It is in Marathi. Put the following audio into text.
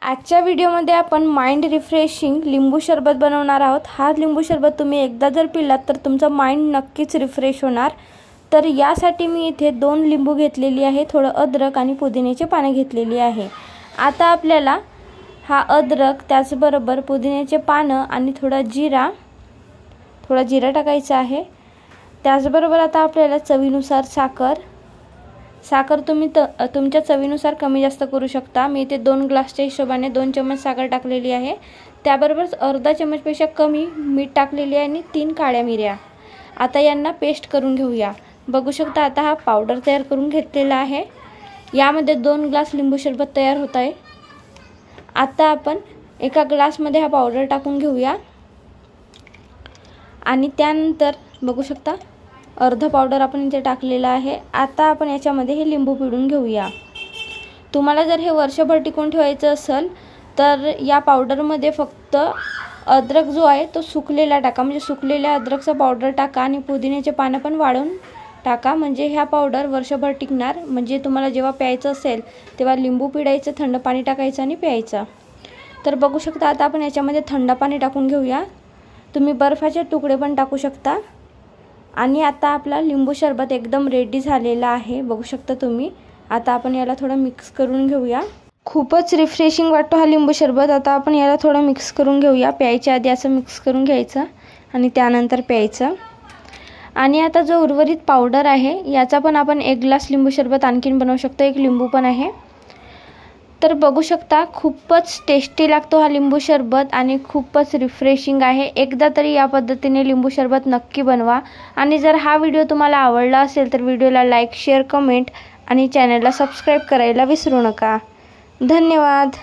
आजच्या व्हिडिओमध्ये आपण माइंड रिफ्रेशिंग लिंबू सरबत बनवणार आहोत। हा लिंबू सरबत तुम्ही एकदा जर पिलात तर तुमचं माइंड नक्कीच रिफ्रेश होणार। तर यासाठी मी इथे 2 लिंबू घेतलेली आहे, थोडं अद्रक आणि पुदिन्याची पाने घेतलेली आहे। आता आपल्याला हा अद्रक त्याचबरोबर पुदिन्याचे पानं आणि थोडा जिरा टाकायचा आहे। त्याचबरोबर आता आपल्याला चवीनुसार साखर तुम्ही तुमच्या चवीनुसार कमी जास्त करू शकता। मी इथे 2 ग्लासच्या हिशोबाने 2 चमच साखर टाकलेली आहे। त्याबरोबर अर्धा चमचपेक्षा कमी मीठ टाकलेले आहे आणि 3 काळ्या मिऱ्या। आता यांना पेस्ट करून घेऊया। बघू शकता आता हा पावडर तयार करून घेतलेला आहे। यामध्ये 2 ग्लास लिंबू सरबत तयार होत आहे। आता आपण एका ग्लासमध्ये हा पावडर टाकून घेऊया आणि त्यानंतर बघू शकता अर्धा पावडर आपण इथे टाकलेला आहे। आता आपण याच्यामध्ये हे लिंबू पिळून घेऊया। तुम्हाला जर हे वर्षभर टिकवून ठेवायचं असेल तर या पावडरमध्ये फक्त अद्रक जो आहे तो सुकलेला टाका, म्हणजे सुकलेल्या अद्रकचा पावडर टाका आणि पुदिन्याचे पानं पण वाळून टाका, म्हणजे ह्या पावडर वर्षभर टिकणार। म्हणजे तुम्हाला जेव्हा प्यायचं असेल तेव्हा लिंबू पिळायचं, थंड पाणी टाकायचं आणि प्यायचं। तर बघू शकता आता आपण याच्यामध्ये थंड पाणी टाकून घेऊया। तुम्ही बर्फाचे तुकडे पण टाकू शकता। आणि आता आपला लिंबू सरबत एकदम रेडी झालेला आहे, बघू शकता तुम्ही। आता आपण याला थोडं मिक्स करून घेऊया। खूपच रिफ्रेशिंग वाटतो हा लिंबू सरबत। आता आपण याला थोडं मिक्स करून घेऊया। प्यायच्या आधी असं मिक्स करून घ्यायचं आणि त्यानंतर प्यायचं। आणि आता जो उर्वरित पावडर आहे याचा पण आपण 1 ग्लास लिंबू सरबत आणखीन बनवू शकतो। 1 लिंबू पण आहे। तर बघू शकता खूपच टेस्टी लागतो हा लिंबू सरबत आणि खूपच रिफ्रेशिंग आहे। एकदा तरी या पद्धतीने लिंबू सरबत नक्की बनवा। आणि जर हा व्हिडिओ तुम्हाला आवडला असेल तर व्हिडिओला लाईक, शेअर, कमेंट आणि चॅनलला सबस्क्राईब करायला विसरू नका। धन्यवाद।